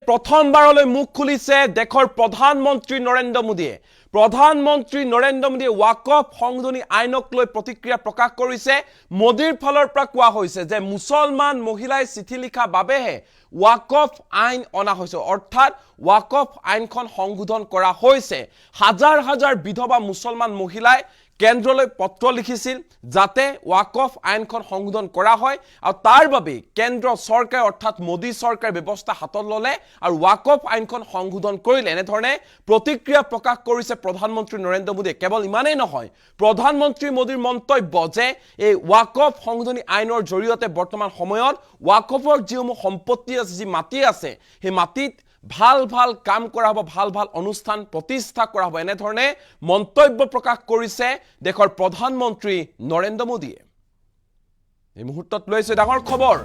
প্ৰথমবাৰলৈ মুখ খুলিছে দেশৰ প্ৰধানমন্ত্ৰী নৰেন্দ্ৰ মোদীয়ে ওয়াকফ সংশোধনী আইনক লৈ প্ৰতিক্ৰিয়া প্ৰকাশ কৰিছে মোদীৰ ফালৰ পৰা কোৱা হৈছে যে মুছলমান মহিলাই চিঠি লিখা বাবেহে ওয়াকফ আইন অনা হৈছে অৰ্থাৎ ওয়াকফ আইনখন সংশোধন কৰা হৈছে হাজাৰ হাজাৰ বিধৱা মুছলমান মহিলাই কেন্দ্ৰলৈ পত্ৰ লিখিছিল যাতে ওয়াকফ আইনখন সংশোধন কৰা হয় আৰু তাৰ বাবে কেন্দ্ৰ চৰকাৰ অৰ্থাৎ মোদী চৰকাৰ ব্যৱস্থা হাতত ললে আৰু ওয়াকফ আইনখন সংশোধন কৰিলে এনে ধৰণে প্ৰতিক্ৰিয়া প্ৰকাশ কৰিছে প্ৰধানমন্ত্ৰী নৰেন্দ্ৰ মোদীয়ে কেৱল ইমানেই নহয় প্ৰধানমন্ত্ৰী মোদীৰ মন্তব্য যে এই ওয়াকফ সংশোধনী আইনৰ জৰিয়তে বৰ্তমান সময়ত ওয়াকফৰ যিসমূহ সম্পত্তি আছে যি মাটি আছে সেই মাটিত ভাল ভাল কাম কৰা হ'ব ভাল ভাল অনুষ্ঠান প্ৰতিষ্ঠা কৰা হ'ব এনে ধৰণে মন্তব্য প্ৰকাশ কৰিছে দেশৰ প্ৰধানমন্ত্ৰী নৰেন্দ্ৰ মোদীয়ে এই মুহূৰ্তত লৈছে ডাঙৰ খবৰ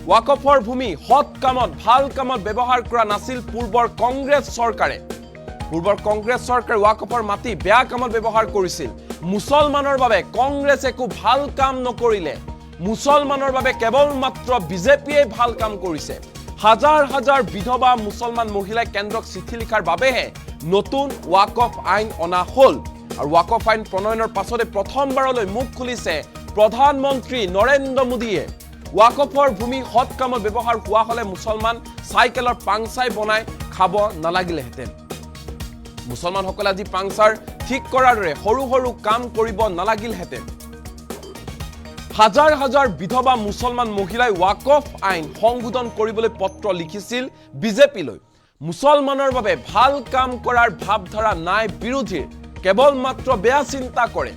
ওয়াকফৰ ভূমি হৎ কামত ভাল কামত ব্যৱহাৰ কৰা নাছিল পূৰ্বৰ কংগ্ৰেছ চৰকাৰে ওয়াকফৰ মাটি বেয়া কামত ব্যৱহাৰ কৰিছিল মুছলমানৰ বাবে কংগ্ৰেছ একো ভাল কাম নকৰিলে মুছলমানৰ বাবে কেৱল মাত্ৰ বিজেপিয়ে ভাল কাম কৰিছে হাজাৰ হাজাৰ বিধৱা মুছলমান মহিলাই কেন্দ্ৰক চিঠি লিখাৰ বাবেহে নতুন ওয়াকফ আইন অনা হল আৰু ওয়াকফ আইন প্ৰণয়নৰ পাছতে প্ৰথমবাৰলৈ মুখ খুলিছে প্ৰধানমন্ত্ৰী নৰেন্দ্ৰ মোদীয়ে ওয়াকফৰ ভূমি হৎ কামত ব্যৱহাৰ হোৱা হলে মুছলমান চাইকেলৰ পাংচাই বনাই খাব নালাগিলেহেঁতেন মুছলমানসকলে আজি পাংচাৰ ঠিক কৰাৰ দৰে সৰু সৰু কাম কৰিব নালাগিলহেঁতেন হাজাৰ হাজাৰ বিধৱা মুছলমান মহিলাই ওয়াকফ আইন সংশোধন কৰিবলৈ পত্ৰ লিখিছিল বিজেপিলৈ মুছলমানৰ বাবে ভাল কাম কৰাৰ ভাৱধাৰা নাই বিৰোধীৰ কেৱল মাত্ৰ বেয়া চিন্তা কৰে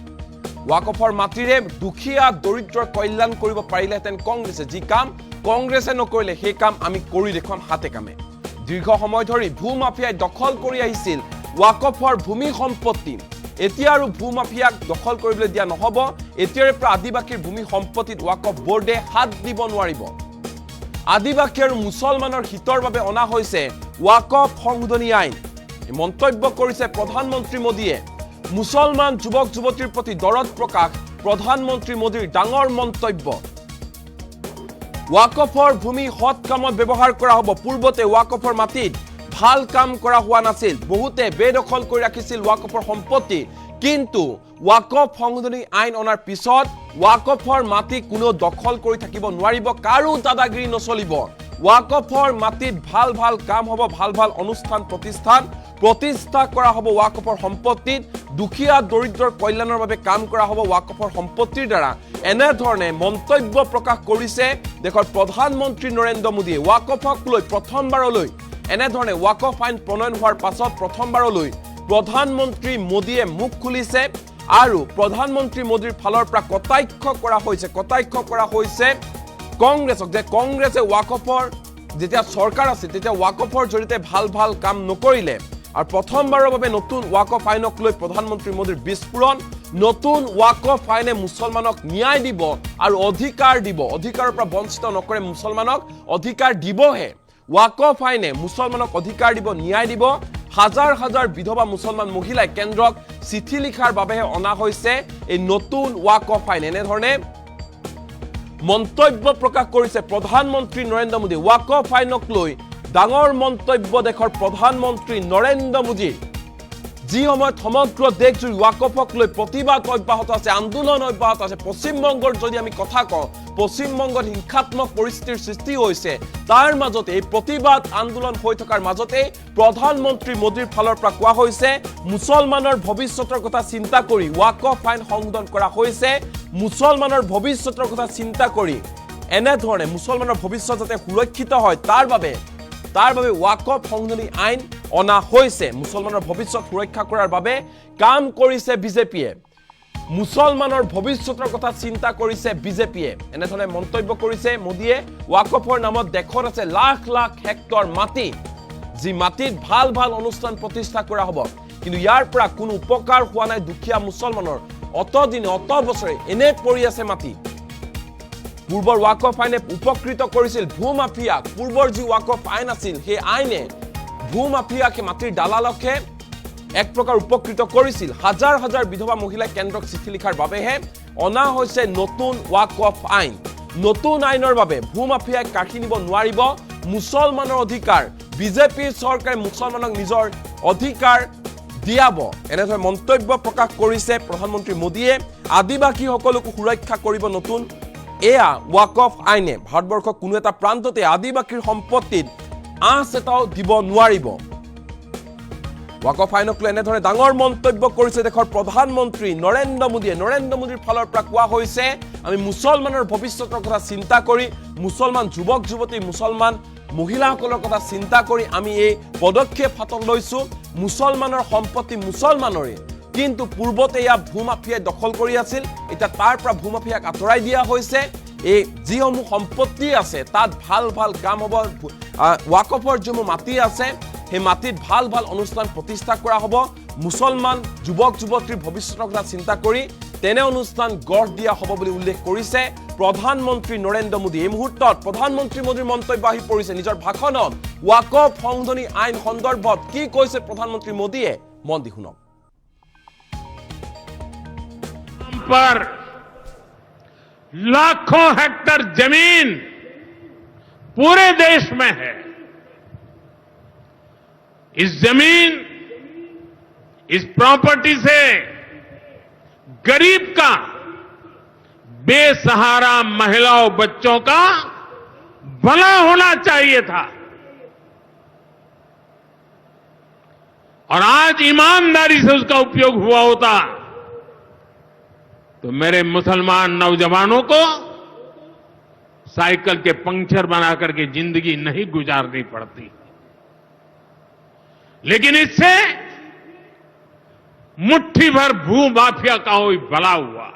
ওয়াকফৰ মাটিৰে দুখীয়া দৰিদ্ৰৰ কল্যাণ কৰিব পাৰিলেহেঁতেন কংগ্ৰেছে যি কাম কংগ্ৰেছে নকৰিলে সেই কাম আমি কৰি দেখুৱাম হাতে কামে দীৰ্ঘ সময় ধৰি ভূমাফিয়াই দখল কৰি আহিছিল ওয়াকফৰ ভূমি সম্পত্তি এতিয়া আৰু ভূমাফিয়াক দখল কৰিবলৈ দিয়া নহব এতিয়াৰে পৰা আদিবাসীৰ ভূমি সম্পত্তিত ওয়াকফ বোৰ্ডে হাত দিব নোৱাৰিব আদিবাসী আৰু মুছলমানৰ হিতৰ বাবে অনা হৈছে ওয়াকফ সংশোধনী আইন মন্তব্য কৰিছে প্ৰধানমন্ত্ৰী মোদীয়ে মুছলমান যুৱক যুৱতীৰ প্ৰতি দৰদ প্ৰকাশ প্ৰধানমন্ত্ৰী মোদীৰ ডাঙৰ মন্তব্য ওয়াকফৰ ভূমি হৎ কামত ব্যৱহাৰ কৰা হ'ব পূৰ্বতে ওয়াকফৰ মাটিত ভাল কাম কৰা হোৱা নাছিল বহুতে বেদখল কৰি ৰাখিছিল ওয়াকফৰ সম্পত্তি কিন্তু ওয়াকফ সংশোধনী আইন অনাৰ পিছত ওয়াকফৰ মাটি কোনো দখল কৰি থাকিব নোৱাৰিব কাৰো দাদাগিৰি নচলিব ওয়াকফৰ মাটিত ভাল ভাল কাম হ'ব ভাল ভাল অনুষ্ঠান প্ৰতিষ্ঠা কৰা হ'ব ওয়াকফৰ সম্পত্তিত দুখীয়া দৰিদ্ৰৰ কল্যাণৰ বাবে কাম কৰা হ'ব ওয়াকফৰ সম্পত্তিৰ দ্বাৰা এনে ধৰণে মন্তব্য প্ৰকাশ কৰিছে দেশৰ প্ৰধানমন্ত্ৰী নৰেন্দ্ৰ মোদীয়ে ওয়াকফক লৈ প্ৰথমবাৰলৈ এনে ধৰণে ওয়াকফ আইন প্ৰণয়ন হোৱাৰ পাছত প্ৰথমবাৰলৈ প্ৰধানমন্ত্ৰী মোদীয়ে মুখ খুলিছে আৰু প্ৰধানমন্ত্ৰী মোদীৰ ফালৰ পৰা কটাক্ষ কৰা হৈছে কংগ্ৰেছক যে কংগ্ৰেছে ওয়াকফৰ যেতিয়া চৰকাৰ আছিল তেতিয়া ওয়াকফৰ জৰিয়তে ভাল ভাল কাম নকৰিলে আৰু প্ৰথমবাৰৰ বাবে নতুন ওয়াকফ আইনক লৈ প্ৰধানমন্ত্ৰী মোদীৰ বিস্ফোৰণ নতুন ওয়াকফ আইনে মুছলমানক ন্যায় দিব আৰু অধিকাৰৰ পৰা বঞ্চিত নকৰে মুছলমানক অধিকাৰ দিবহে ওয়াকফ আইনে মুছলমানক অধিকাৰ দিব ন্যায় দিব হাজাৰ হাজাৰ বিধৱা মুছলমান মহিলাই কেন্দ্ৰক চিঠি লিখাৰ বাবেহে অনা হৈছে এই নতুন ওয়াকফ আইন এনে ধৰণে মন্তব্য প্ৰকাশ কৰিছে প্ৰধানমন্ত্ৰী নৰেন্দ্ৰ মোদী ওয়াকফ আইনক লৈ ডাঙৰ মন্তব্য দেশৰ প্ৰধানমন্ত্ৰী নৰেন্দ্ৰ মোদী যি সময়ত সমগ্ৰ দেশজুৰি ওয়াকফক লৈ প্ৰতিবাদ অব্যাহত আছে আন্দোলন অব্যাহত আছে পশ্চিমবংগৰ যদি আমি কথা কওঁ পশ্চিমবংগত হিংসাত্মক পৰিস্থিতিৰ সৃষ্টি হৈছে তাৰ মাজতে এই প্ৰতিবাদ আন্দোলন হৈ থকাৰ মাজতে প্ৰধানমন্ত্ৰী মোদীৰ ফালৰ পৰা কোৱা হৈছে মুছলমানৰ ভৱিষ্যতৰ কথা চিন্তা কৰি ওয়াকফ আইন সংশোধন কৰা হৈছে মুছলমানৰ ভৱিষ্যতৰ কথা চিন্তা কৰি এনে ধৰণে মুছলমানৰ ভৱিষ্যত যাতে সুৰক্ষিত হয় তাৰ বাবে ওয়াকফ সংশোধনী আইন অনা হৈছে মুছলমানৰ ভৱিষ্যত সুৰক্ষা কৰাৰ বাবে কাম কৰিছে বিজেপিয়ে মুছলমানৰ ভৱিষ্যতৰ কথা চিন্তা কৰিছে বিজেপিয়ে এনে ধৰণে মন্তব্য কৰিছে মোদীয়ে ওয়াকফৰ নামত দেশত আছে লাখ লাখ হেক্টৰ মাটি যি মাটিত ভাল ভাল অনুষ্ঠান প্ৰতিষ্ঠা কৰা হ'ব কিন্তু ইয়াৰ পৰা কোনো উপকাৰ হোৱা নাই দুখীয়া মুছলমানৰ অত বছৰে এনে পৰি আছে মাটি পূৰ্বৰ ওয়াকফ আইনে উপকৃত কৰিছিল ভূমাফিয়াক পূৰ্বৰ যি ওয়াকফ আইন আছিল সেই আইনে ভূমাফিয়াকে মাটিৰ দালালকে এক প্ৰকাৰ উপকৃত কৰিছিল হাজাৰ হাজাৰ বিধৱা মহিলাই কেন্দ্ৰক চিঠি লিখাৰ বাবেহে অনা হৈছে নতুন ওয়াকফ আইন নতুন আইনৰ বাবে ভূমাফিয়াই কাঢ়ি নিব নোৱাৰিব মুছলমানৰ অধিকাৰ বিজেপিৰ চৰকাৰে মুছলমানক নিজৰ অধিকাৰ দিয়াব এনেধৰণৰ মন্তব্য প্ৰকাশ কৰিছে প্ৰধানমন্ত্ৰী মোদীয়ে। আদিবাসীসকলকো সুৰক্ষা কৰিব নতুন এয়া ৱাকফ আইনে। ভাৰতবৰ্ষৰ কোনো এটা প্ৰান্ততে আদিবাসীৰ সম্পত্তিত আঁচ এটাও দিব নোৱাৰিব। ৱাকফ আইনক লৈ এনেধৰণে ডাঙৰ মন্তব্য কৰিছে দেশৰ প্ৰধানমন্ত্ৰী নৰেন্দ্ৰ মোদীয়ে। নৰেন্দ্ৰ মোদীৰ ফালৰ পৰা কোৱা হৈছে আমি মুছলমানৰ ভৱিষ্যতৰ কথা চিন্তা কৰি, মুছলমান যুৱক যুৱতী, মুছলমান মহিলাসকলৰ কথা চিন্তা কৰি আমি এই পদক্ষেপ হাতত লৈছো। মুছলমানৰ সম্পত্তি মুছলমানৰে, কিন্তু পূৰ্বতে এয়া ভূমাফিয়াই দখল কৰি আছিল। এতিয়া তাৰ পৰা ভূমাফিয়াক আঁতৰাই দিয়া হৈছে। এই যিসমূহ সম্পত্তি আছে তাত ভাল ভাল কাম হ'ব। ৱাকফৰ যিসমূহ মাটি আছে সেই মাটিত ভাল ভাল অনুষ্ঠান প্ৰতিষ্ঠা কৰা হ'ব। মুছলমান যুৱক যুৱতীৰ ভৱিষ্যতৰ কথা চিন্তা কৰি তেনে অনুষ্ঠান গঢ় দিয়া হ'ব বুলি উল্লেখ কৰিছে প্ৰধানমন্ত্ৰী নৰেন্দ্ৰ মোদী। এই মুহূৰ্তত প্ৰধানমন্ত্ৰী মোদীৰ মন্তব্য আহি পৰিছে নিজৰ ভাষণত। ৱাকফ সংশোধনী আইন সন্দৰ্ভত কি কৈছে প্ৰধানমন্ত্ৰী মোদীয়ে, মন দি শুনক। पर लाखों हेक्टर जमीन पूरे देश में है। इस जमीन, इस प्रॉपर्टी से गरीब का, बेसहारा महिलाओं बच्चों का भला होना चाहिए था। और आज ईमानदारी से उसका उपयोग हुआ होता तो मेरे मुसलमान नौजवानों को साइकिल के पंक्चर बना करके जिंदगी नहीं गुजारनी पड़ती। लेकिन इससे मुट्ठी भर भू माफिया का कोई भला हुआ।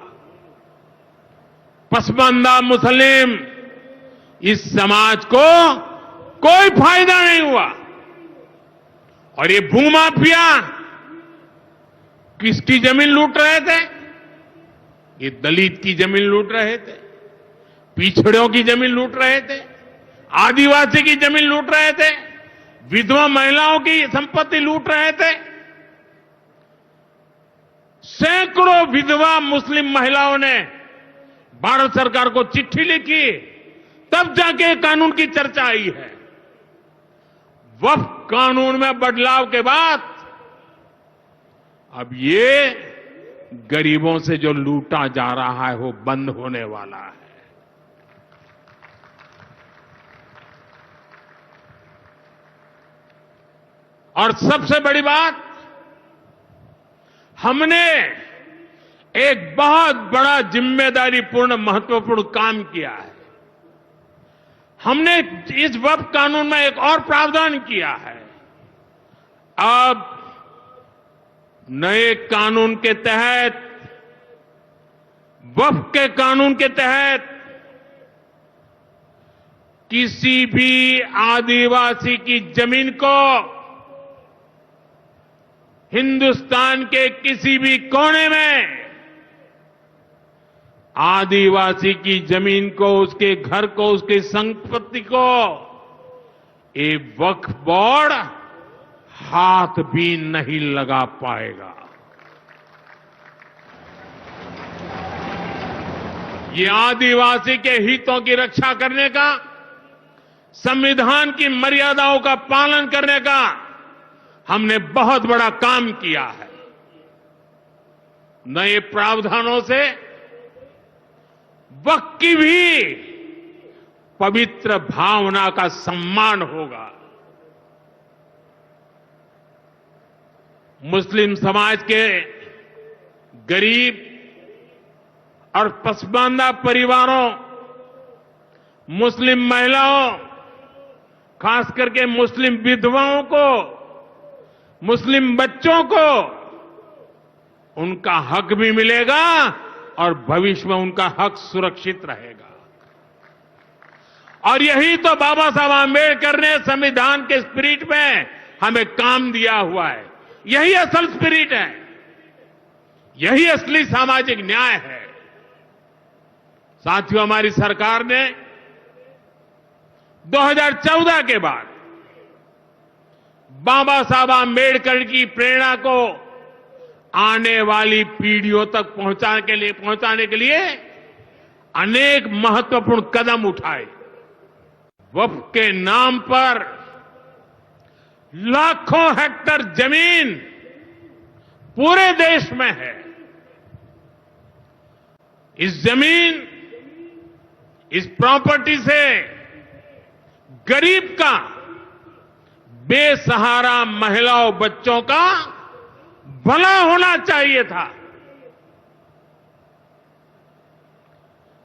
पसमानदा मुस्लिम इस समाज को कोई फायदा नहीं हुआ। और ये भूमाफिया किसकी जमीन लूट रहे थे? ये दलित की जमीन लूट रहे थे, पिछड़ों की जमीन लूट रहे थे, आदिवासी की जमीन लूट रहे थे, विधवा महिलाओं की संपत्ति लूट रहे थे। सैकड़ों विधवा मुस्लिम महिलाओं ने भारत सरकार को चिट्ठी लिखी, तब जाके कानून की चर्चा आई है। वक्फ कानून में बदलाव के बाद अब ये गरीबों से जो लूटा जा रहा है वो बंद होने वाला है। और सबसे बड़ी बात, हमने एक बहुत बड़ा जिम्मेदारीपूर्ण महत्वपूर्ण काम किया है। हमने इस वक्फ कानून में एक और प्रावधान किया है। अब नए कानून के तहत, वक्फ के कानून के तहत किसी भी आदिवासी की जमीन को हिंदुस्तान के किसी भी कोने में आदिवासी की जमीन को, उसके घर को, उसकी संपत्ति को ये वक्फ बोर्ड हाथ भी नहीं लगा पाएगा। ये आदिवासी के हितों की रक्षा करने का, संविधान की मर्यादाओं का पालन करने का हमने बहुत बड़ा काम किया है। नए प्रावधानों से वक्फ की भी पवित्र भावना का सम्मान होगा। मुस्लिम समाज के गरीब और पसमानदा परिवारों, मुस्लिम महिलाओं, खास करके मुस्लिम विधवाओं को, मुस्लिम बच्चों को उनका हक भी मिलेगा और भविष्य में उनका हक सुरक्षित रहेगा। और यही तो बाबा साहब आंबेडकर ने संविधान के स्पिरिट में हमें काम दिया हुआ है। यही असल स्पिरिट है, यही असली सामाजिक न्याय है। साथियों, हमारी सरकार ने 2014 के बाद बाबा साहब आंबेडकर की प्रेरणा को आने वाली पीढ़ियों तक पहुंचाने के लिए अनेक महत्वपूर्ण कदम उठाए। वक्फ के नाम पर लाखों हेक्टर जमीन पूरे देश में है। इस जमीन, इस प्रॉपर्टी से गरीब का, बेसहारा महिलाओं बच्चों का भला होना चाहिए था।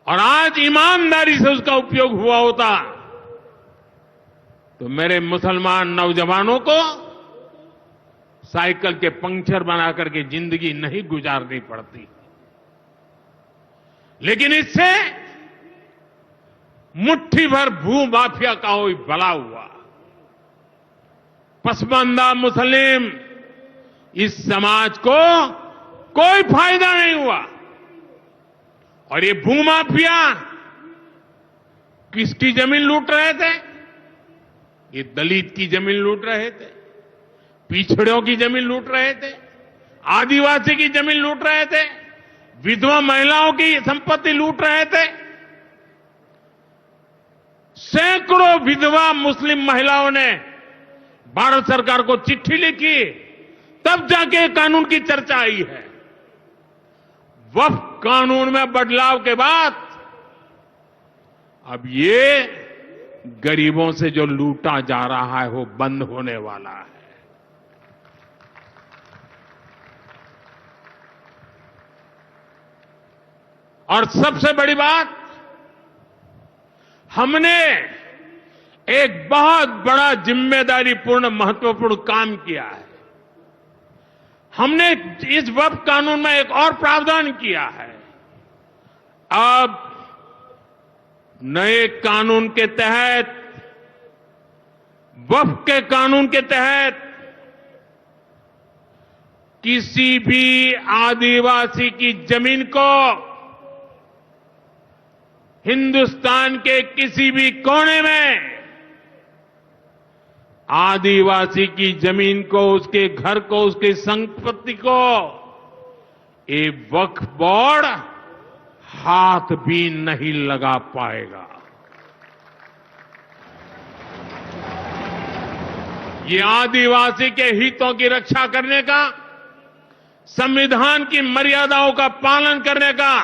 और आज ईमानदारी से उसका उपयोग हुआ होता तो मेरे मुसलमान नौजवानों को साइकिल के पंक्चर बना करके जिंदगी नहीं गुजारनी पड़ती। लेकिन इससे मुट्ठी भर भू माफिया का कोई भला हुआ। पसमानदा मुस्लिम इस समाज को कोई फायदा नहीं हुआ। और ये भूमाफिया किसकी जमीन लूट रहे थे? ये दलित की जमीन लूट रहे थे, पिछड़ों की जमीन लूट रहे थे, आदिवासी की जमीन लूट रहे थे, विधवा महिलाओं की संपत्ति लूट रहे थे। सैकड़ों विधवा मुस्लिम महिलाओं ने भारत सरकार को चिट्ठी लिखी, तब जाके कानून की चर्चा आई है। वक्फ कानून में बदलाव के बाद अब ये गरीबों से जो लूटा जा रहा है वो बंद होने वाला है। और सबसे बड़ी बात, हमने एक बहुत बड़ा जिम्मेदारीपूर्ण महत्वपूर्ण काम किया है। हमने इस वक्फ कानून में एक और प्रावधान किया है। अब नए कानून के तहत, वक्फ के कानून के तहत किसी भी आदिवासी की जमीन को हिंदुस्तान के किसी भी कोने में आदिवासी की जमीन को, उसके घर को, उसकी संपत्ति को ये वक्फ बोर्ड हाथ भी नहीं लगा पाएगा। ये आदिवासी के हितों की रक्षा करने का, संविधान की मर्यादाओं का पालन करने का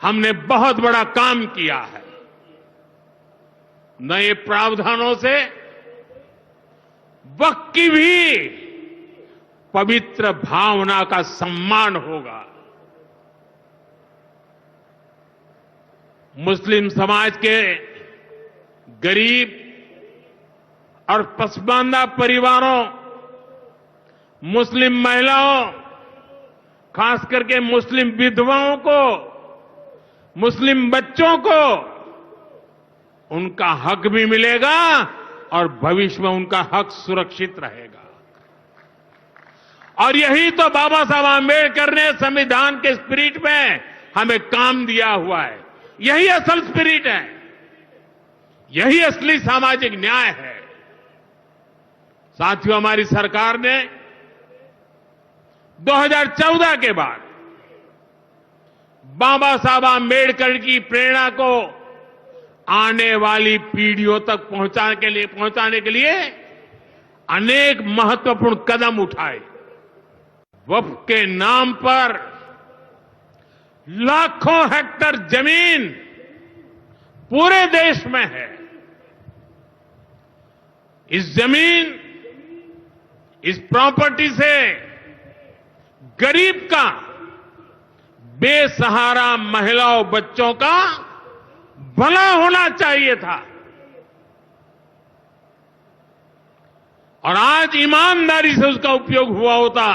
हमने बहुत बड़ा काम किया है। नए प्रावधानों से वक्फ की भी पवित्र भावना का सम्मान होगा। मुस्लिम समाज के गरीब और पसमानदा परिवारों, मुस्लिम महिलाओं, खास करके मुस्लिम विधवाओं को, मुस्लिम बच्चों को उनका हक भी मिलेगा और भविष्य में उनका हक सुरक्षित रहेगा। और यही तो बाबा साहब आंबेडकर ने संविधान के स्पिरिट में हमें काम दिया हुआ है। यही असल स्पिरिट है, यही असली सामाजिक न्याय है। साथियों, हमारी सरकार ने 2014 के बाद बाबा साहब आंबेडकर की प्रेरणा को आने वाली पीढ़ियों तक पहुंचाने के लिए अनेक महत्वपूर्ण कदम उठाए। वक्फ के नाम पर लाखों हेक्टर जमीन पूरे देश में है। इस जमीन, इस प्रॉपर्टी से गरीब का, बेसहारा महिलाओं बच्चों का भला होना चाहिए था। और आज ईमानदारी से उसका उपयोग हुआ होता